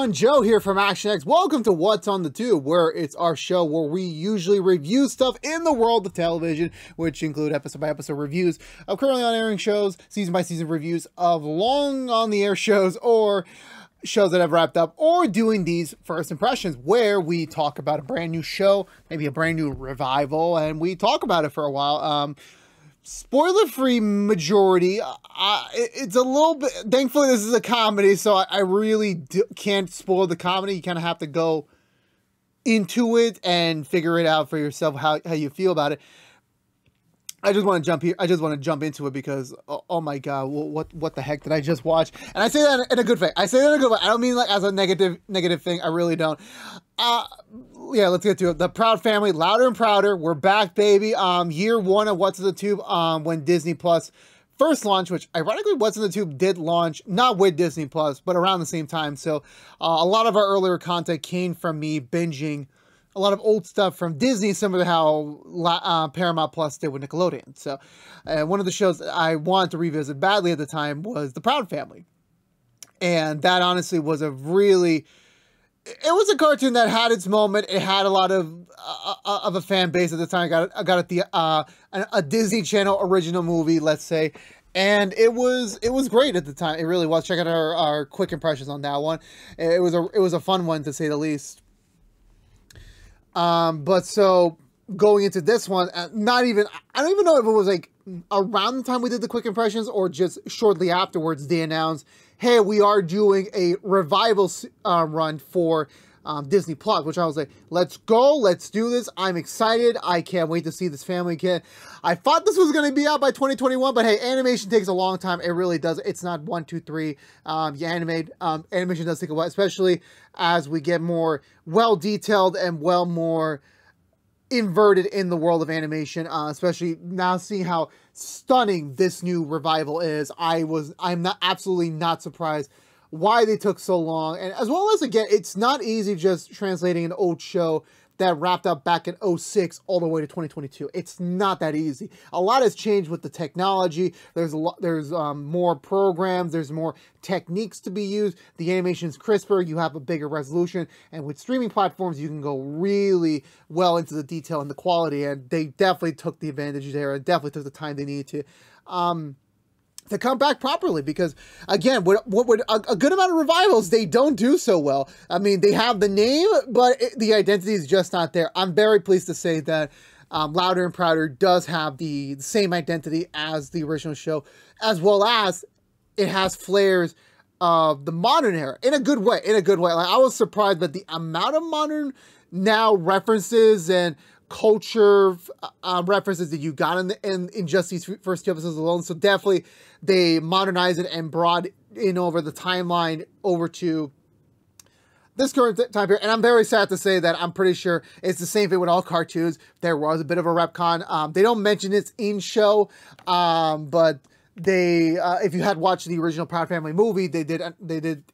everyone, Joe here from ActionX. Welcome to What's on the Tube, where it's our show where we usually review stuff in the world of television, which include episode-by-episode reviews of currently on-airing shows, season-by-season reviews of long on-the-air shows, or shows that have wrapped up, or doing these first impressions where we talk about a brand new show, maybe a brand new revival, and we talk about it for a while. Spoiler-free majority. It's a little bit, thankfully this is a comedy, so I really can't spoil the comedy. You kind of have to go into it and figure it out for yourself how you feel about it. I just want to jump here. I just want to jump into it because, oh my God, what the heck did I just watch? And I say that in a good way. I say that in a good way. I don't mean like as a negative thing. I really don't. Yeah, let's get to it. The Proud Family, Louder and Prouder. We're back, baby. Year one of What's in the Tube. When Disney Plus first launched, which ironically What's in the Tube did launch not with Disney Plus, but around the same time. So a lot of our earlier content came from me binging a lot of old stuff from Disney, similar to how Paramount Plus did with Nickelodeon. So one of the shows that I wanted to revisit badly at the time was The Proud Family. And that honestly was a really, it was a cartoon that had its moment. It had a lot of a fan base at the time. I got a Disney Channel original movie, let's say. And it was great at the time. It really was. Check out our quick impressions on that one. It was a fun one, to say the least. But so going into this one, I don't even know if it was like around the time we did the quick impressions or just shortly afterwards, they announced, hey, we are doing a revival run for Disney Plus, which I was like, let's go, let's do this. I'm excited. I can't wait to see this family again. I thought this was going to be out by 2021, but hey, animation takes a long time. It really does. It's not 1, 2, 3. Animation does take a while, especially as we get more well-detailed and more inverted in the world of animation, especially now seeing how stunning this new revival is. I'm absolutely not surprised why they took so long. And as well as, again, it's not easy just translating an old show that wrapped up back in 2006 all the way to 2022. It's not that easy. A lot has changed with the technology. There's more programs. There's more techniques to be used. The animation's crisper. You have a bigger resolution. And with streaming platforms, you can go really well into the detail and the quality. And they definitely took the advantage there and definitely took the time they needed to come back properly, because again, a good amount of revivals, they don't do so well. I mean, they have the name, but the identity is just not there. I'm very pleased to say that Louder and Prouder does have the same identity as the original show, as well as it has flares of the modern era in a good way. Like, I was surprised that the amount of modern now references and culture references that you got in just these first 2 episodes alone. So definitely they modernized it and brought in over the timeline over to this current time period. And I'm very sad to say that I'm pretty sure it's the same thing with all cartoons. There was a bit of a retcon. They don't mention it in show, but they, if you had watched the original Proud Family movie, they did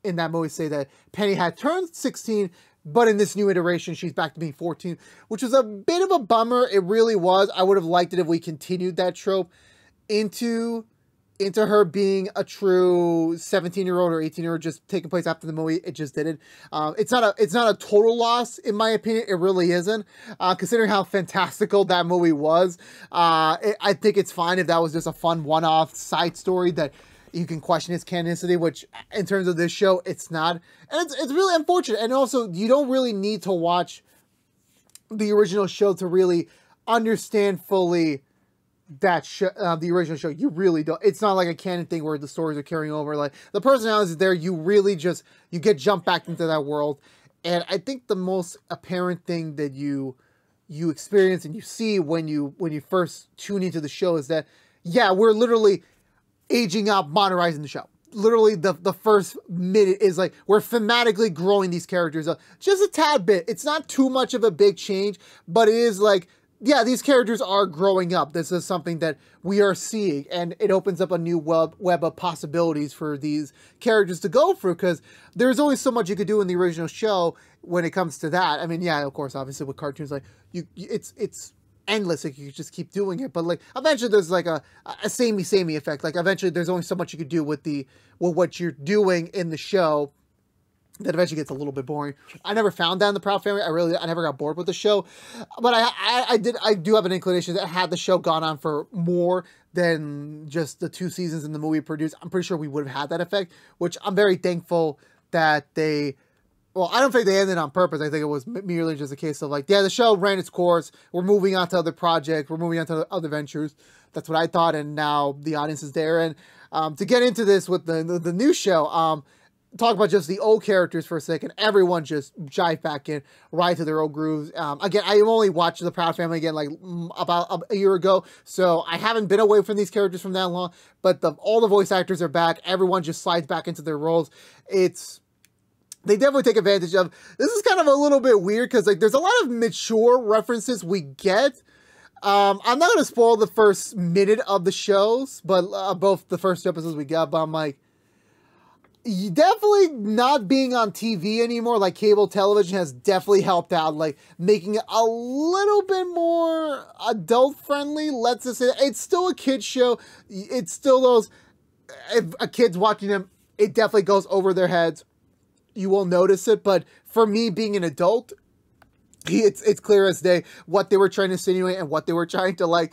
in that movie say that Penny had turned 16, but in this new iteration, she's back to being 14, which was a bit of a bummer. It really was. I would have liked it if we continued that trope into her being a true 17-year-old or 18-year-old, just taking place after the movie. It just didn't. It's not a total loss, in my opinion. It really isn't. Considering how fantastical that movie was, I think it's fine if that was just a fun one-off side story that you can question its canonicity, which in terms of this show, it's not. And it's really unfortunate. And also, you don't really need to watch the original show to really understand fully that the original show. You really don't. It's not like a canon thing where the stories are carrying over. Like, the personalities there, you really just, you get jumped back into that world. And I think the most apparent thing that you experience and you see when you first tune into the show is that, yeah, we're literally aging up, modernizing the show. Literally, the first minute is like, we're thematically growing these characters up just a tad bit. It's not too much of a big change, but it is like, yeah, these characters are growing up. This is something that we are seeing, and it opens up a new web of possibilities for these characters to go through, because there's only so much you could do in the original show when it comes to that. I mean, yeah, of course, obviously with cartoons, like, it's endless. Like, you could just keep doing it, but like eventually there's like a samey effect. Like, eventually there's only so much you could do with what you're doing in the show that eventually gets a little bit boring. I never found that in the Proud Family. I never got bored with the show, but I do have an inclination that had the show gone on for more than just the 2 seasons in the movie produced, I'm pretty sure we would have had that effect, which I'm very thankful that they, well, I don't think they ended on purpose. I think it was merely just a case of like, yeah, the show ran its course. We're moving on to other projects. We're moving on to other ventures. That's what I thought. And now the audience is there. And to get into this with the new show, talk about just the old characters for a second. Everyone just jive back in right to their old grooves. Again, I only watched The Proud Family again like about a year ago, so I haven't been away from these characters from that long. But all the voice actors are back. Everyone just slides back into their roles. They definitely take advantage of. This is kind of a little bit weird because like there's a lot of mature references we get. I'm not going to spoil the first minute of the shows, but both the first 2 episodes we got. But I'm like, definitely not being on TV anymore, like cable television, has definitely helped out, like making it a little bit more adult friendly. Let's just say that. It's still a kid's show. It's still those, if a kid's watching them, it definitely goes over their heads. You will notice it, but for me being an adult, it's clear as day what they were trying to insinuate and what they were trying to like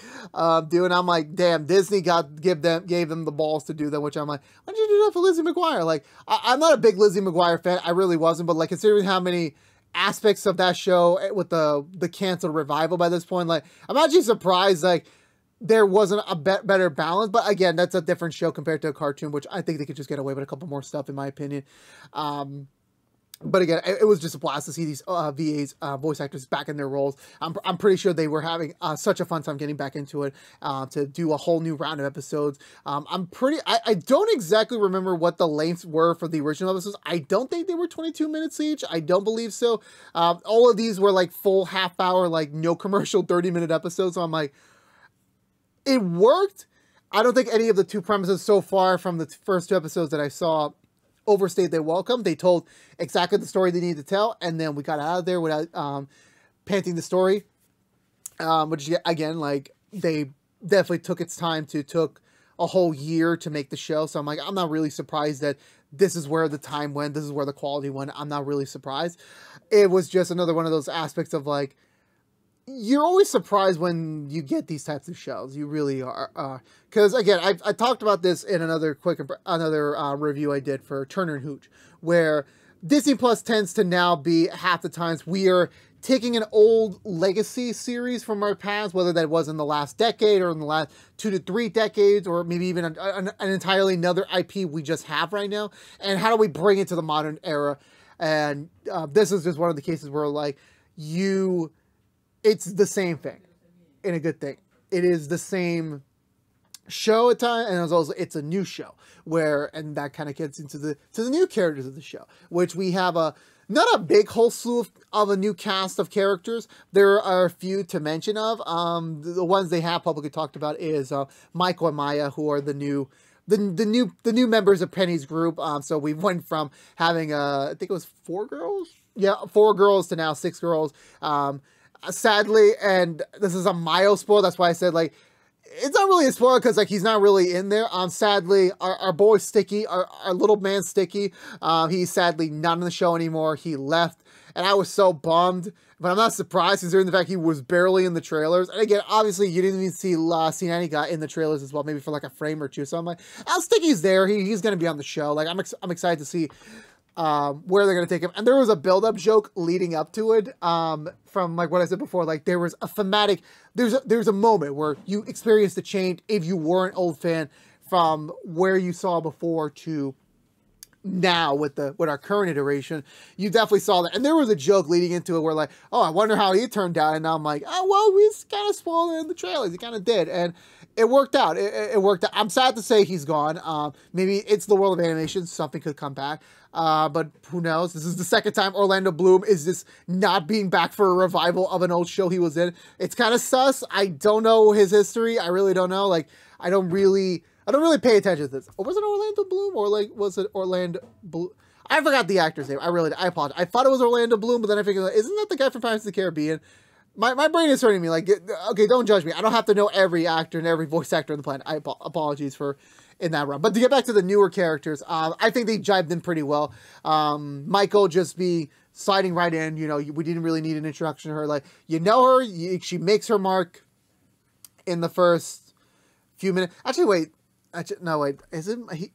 do, and I'm like, damn, Disney gave them the balls to do that, which I'm like, why did you do that for Lizzie McGuire? Like, I'm not a big Lizzie McGuire fan, I really wasn't, but like considering how many aspects of that show with the canceled revival by this point, like I'm actually surprised like there wasn't a better balance. But again, that's a different show compared to a cartoon, which I think they could just get away with a couple more stuff in my opinion. But again, it was just a blast to see these VAs, voice actors, back in their roles. I'm pretty sure they were having such a fun time getting back into it, to do a whole new round of episodes. I don't exactly remember what the lengths were for the original episodes. I don't think they were 22 minutes each. I don't believe so. All of these were like full half-hour, like no commercial 30-minute episodes. So I'm like, it worked. I don't think any of the 2 premises so far from the first 2 episodes that I saw overstayed their welcome. They told exactly the story they needed to tell, and then we got out of there without panting the story, which again, like, they definitely took its time took a whole year to make the show. So I'm like, I'm not really surprised that this is where the time went, this is where the quality went. I'm not really surprised. It was just another one of those aspects of like, you're always surprised when you get these types of shows. You really are. Because again, I talked about this in another review I did for Turner and Hooch, where Disney Plus tends to now be, half the times, we are taking an old legacy series from our past, whether that was in the last decade or in the last 2 to 3 decades, or maybe even an entirely another IP we just have right now, and how do we bring it to the modern era? And this is just one of the cases where like it's the same thing, in a good thing. It is the same show at times, and it's a new show and that kind of gets into the new characters of the show, which we have not a big whole slew of a new cast of characters. There are a few to mention of. The ones they have publicly talked about is Michael and Maya, who are the new members of Penny's group. So we went from having I think it was 4 girls, 4 girls to now 6 girls. Sadly, and this is a mild spoil, that's why I said like it's not really a spoiler, because like he's not really in there. Sadly, our boy Sticky, our little man Sticky, he's sadly not in the show anymore. He left, and I was so bummed. But I'm not surprised, considering the fact he was barely in the trailers. And again, obviously, you didn't even see C90 got in the trailers as well, maybe for like a frame or 2. So I'm like, Sticky's there. He's going to be on the show. Like I'm excited to see where they're going to take him. And there was a build-up joke leading up to it, from like what I said before, like there was a thematic, there's a moment where you experience the change if you were an old fan from where you saw before to now with our current iteration. You definitely saw that. And there was a joke leading into it where like, oh, I wonder how he turned out. And now I'm like, oh, well, we kind of spoiled it in the trailers. He kind of did. And it worked out. It worked out. I'm sad to say he's gone. Maybe it's the world of animation. Something could come back. But who knows? This is the second time Orlando Bloom is just not being back for a revival of an old show he was in. It's kind of sus. I don't know his history. I really don't know. Like, I don't really pay attention to this. Or was it Orlando Bloom? Or like, was it Orlando Bloom? I forgot the actor's name. I apologize. I thought it was Orlando Bloom, but then I figured, isn't that the guy from Pirates of the Caribbean? My brain is hurting me. Like, okay, don't judge me. I don't have to know every actor and every voice actor on the planet. Apologies for in that run. But to get back to the newer characters, I think they jived in pretty well. Michael just be sliding right in. You know, we didn't really need an introduction to her. Like, you know her, she makes her mark in the first few minutes. Actually, wait. No, wait. Is it he?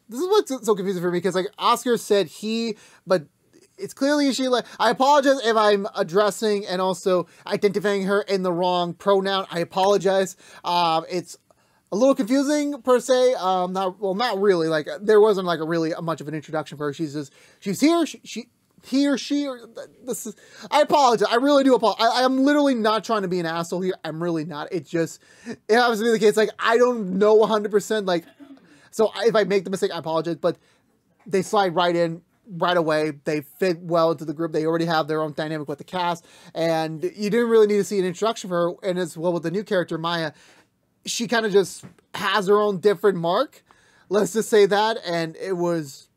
This is what's so confusing for me, because like Oscar said he, but it's clearly she. Like, I apologize if I'm addressing and also identifying her in the wrong pronoun. I apologize. It's a little confusing per se. Not really. Like, there wasn't like much of an introduction for her. She's here. He or she, or this is, I apologize. I really do apologize. I'm literally not trying to be an asshole here. I'm really not. It happens to be the case. Like, I don't know 100%. Like, so if I make the mistake, I apologize. But they slide right in right away. They fit well into the group. They already have their own dynamic with the cast. And you didn't really need to see an introduction for her. And as well with the new character, Maya, she kind of just has her own different mark. Let's just say that. And it was...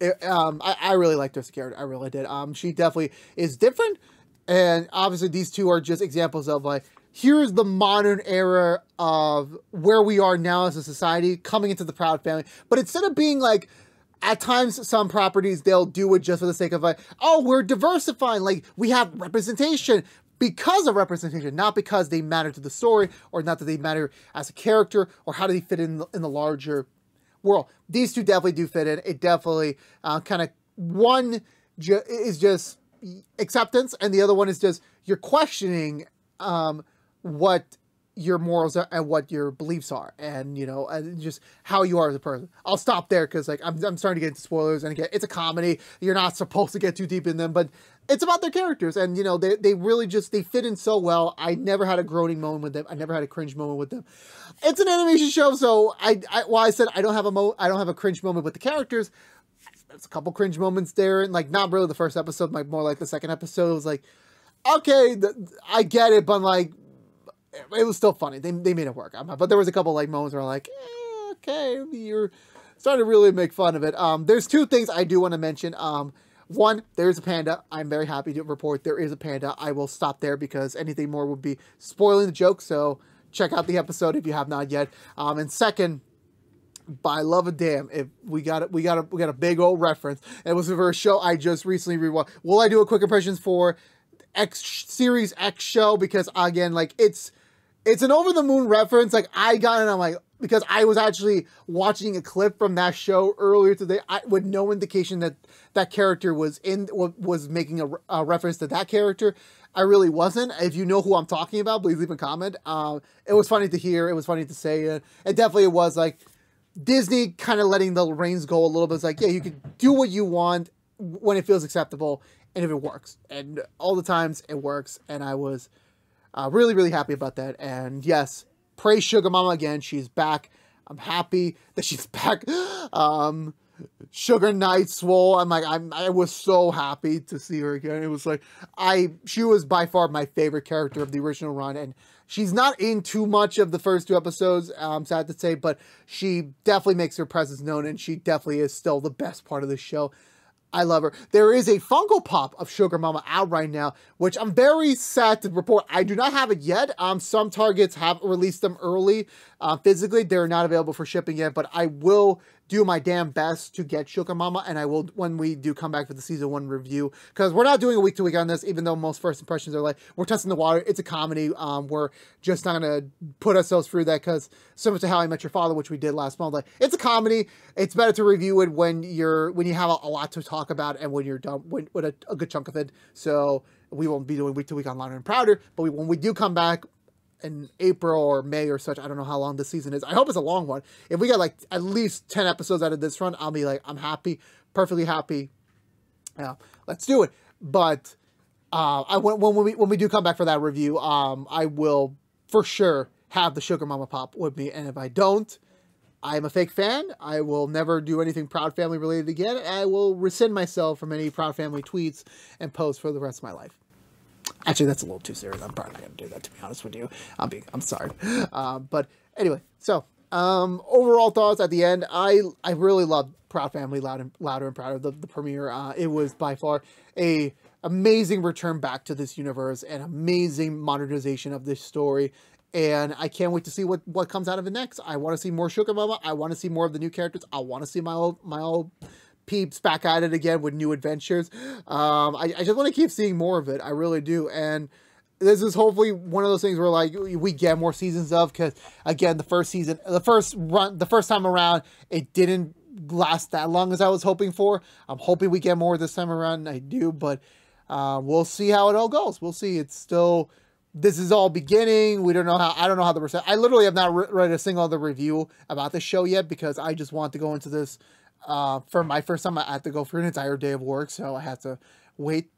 I really liked her as a character. I really did. She definitely is different, and obviously these two are just examples of like, here's the modern era of where we are now as a society coming into the Proud family. But instead of being like, at times some properties, they'll do it just for the sake of like, oh, we're diversifying, like we have representation because of representation, not because they matter to the story, or not that they matter as a character, or how do they fit in the larger world. These two definitely do fit in. It definitely kind of, one is just acceptance, and the other one is just you're questioning what your morals are and what your beliefs are, and you know, and just how you are as a person. I'll stop there because like I'm starting to get into spoilers, and again, it's a comedy. You're not supposed to get too deep in them, but it's about their characters, and you know, they really just, they fit in so well. I never had a groaning moment with them. I never had a cringe moment with them. It's an animation show, so while I said I don't have a cringe moment with the characters, there's a couple cringe moments there, and like not really the first episode, like more like the second episode. It was like, okay, I get it, but like it was still funny. They made it work. But there was a couple like moments where I'm like, okay, you're starting to really make fun of it. There's two things I do want to mention. One, there's a panda. I'm very happy to report there is a panda. I will stop there because anything more would be spoiling the joke. So check out the episode if you have not yet. And second, by love of damn, if we got a big old reference. And it was for a show I just recently rewatched. Will I do a quick impressions for Series X show? Because again, like it's an over the moon reference. Like I got it, I'm like, because I was actually watching a clip from that show earlier today, with no indication that that character was making a reference to that character. I really wasn't. If you know who I'm talking about, please leave a comment. It was funny to hear. It was funny to say. It definitely was like Disney kind of letting the reins go a little bit. It's like, yeah, you can do what you want when it feels acceptable and if it works. And all the times it works. And I was really, really happy about that. And yes, praise Sugar Mama again. She's back. I'm happy that she's back. Sugar Knight Swole. I was so happy to see her again. It was like, she was by far my favorite character of the original run, and she's not in too much of the first two episodes, sad to say, but she definitely makes her presence known, and she definitely is still the best part of the show. I love her. There is a Funko Pop of Sugar Mama out right now, which I'm very sad to report. I do not have it yet. Some Targets have released them early. Physically, they're not available for shipping yet, but I will do my damn best to get Sugar Mama, and I will when we do come back for the season 1 review, because we're not doing a week to week on this, even though most first impressions are like, we're testing the water. It's a comedy. We're just not going to put ourselves through that, because similar to How I Met Your Father, which we did last month, like, it's a comedy. It's better to review it when you have a lot to talk about and when you're done with a good chunk of it. So we won't be doing week to week on Louder and Prouder, but when we do come back in April or May or such, I don't know how long this season is. I hope it's a long one. If we get like at least 10 episodes out of this run, I'll be like, I'm happy, perfectly happy. Yeah, let's do it. But when we do come back for that review, I will for sure have the Sugar Mama Pop with me. And if I don't, I'm a fake fan. I will never do anything Proud Family related again. I will rescind myself from any Proud Family tweets and posts for the rest of my life. Actually, that's a little too serious. I'm probably not going to do that, to be honest with you. I'm sorry. But anyway, so overall thoughts at the end. I really loved Proud Family, Louder and Prouder, the premiere. It was by far a amazing return back to this universe, an amazing modernization of this story. and I can't wait to see what comes out of it next. I want to see more Sugar Mama. I want to see more of the new characters. I want to see my old peeps back at it again with new adventures. I just want to keep seeing more of it. I really do. And this is hopefully one of those things where like we get more seasons of, because again, the first time around, it didn't last that long as I was hoping for. I'm hoping we get more this time around, and I do, but we'll see how it all goes. We'll see. It's still, this is all beginning. We don't know how, I don't know how the I literally have not read a single other review about this show yet, because I just want to go into this for my first time. I had to go for an entire day of work, so I had to wait.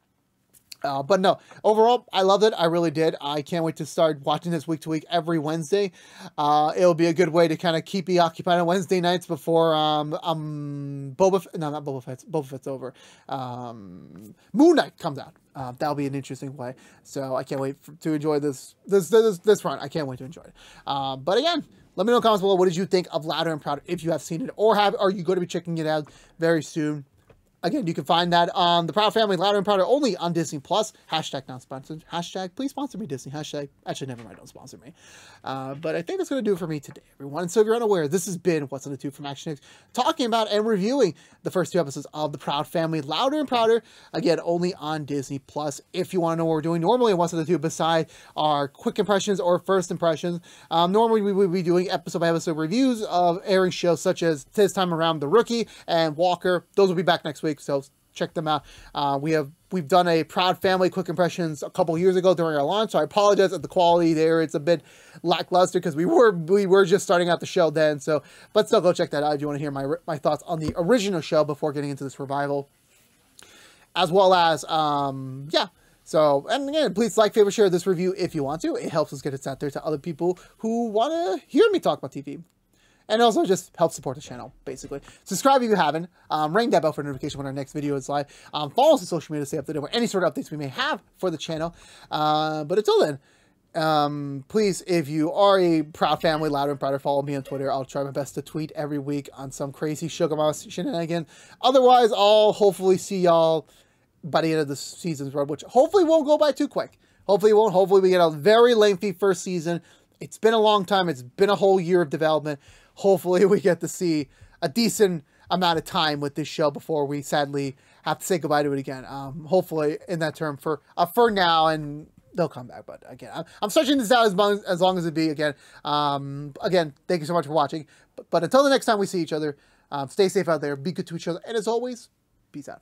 But no, overall, I loved it. I really did. I can't wait to start watching this week to week every Wednesday. It'll be a good way to kind of keep me occupied on Wednesday nights before Boba Fett's over. Moon Knight comes out. That'll be an interesting way. So I can't wait to enjoy this run. I can't wait to enjoy it. But again, let me know in the comments below, what did you think of Louder and Prouder, if you have seen it or are you going to be checking it out very soon. Again, you can find that on the Proud Family, Louder and Prouder, only on Disney+. Hashtag not sponsored. Hashtag please sponsor me, Disney. Hashtag, actually, never mind, don't sponsor me. But I think that's going to do it for me today, everyone. And so if you're unaware, this has been What's on the Tube from ActionX, talking about and reviewing the first 2 episodes of the Proud Family, Louder and Prouder. Again, only on Disney+. If you want to know what we're doing normally in What's on the Tube, beside our quick impressions or first impressions, normally we would be doing episode-by-episode reviews of airing shows such as this time around The Rookie and Walker. Those will be back next week, so check them out. We've done a Proud Family quick impressions a couple years ago during our launch, so I apologize if the quality there, it's a bit lackluster, because we were just starting out the show then. So, but still, go check that out if you want to hear my thoughts on the original show before getting into this revival, as well as yeah. So, and again, please like, favorite, share this review if you want to. It helps us get it out there to other people who want to hear me talk about TV. And also just help support the channel, basically. Subscribe if you haven't. Ring that bell for notification when our next video is live. Follow us on social media to stay up to date with any sort of updates we may have for the channel. But until then, please, if you are a Proud Family, Louder and Prouder, follow me on Twitter. I'll try my best to tweet every week on some crazy Sugar Mama shenanigan. Otherwise, I'll hopefully see y'all by the end of the season's run, which hopefully won't go by too quick. Hopefully it won't. Hopefully we get a very lengthy first season. It's been a long time. It's been a whole year of development. Hopefully we get to see a decent amount of time with this show before we sadly have to say goodbye to it again. Hopefully in that term for now, and they'll come back. But again, I'm stretching this out as long as it be. Again, thank you so much for watching. But until the next time we see each other, stay safe out there, be good to each other, and as always, peace out.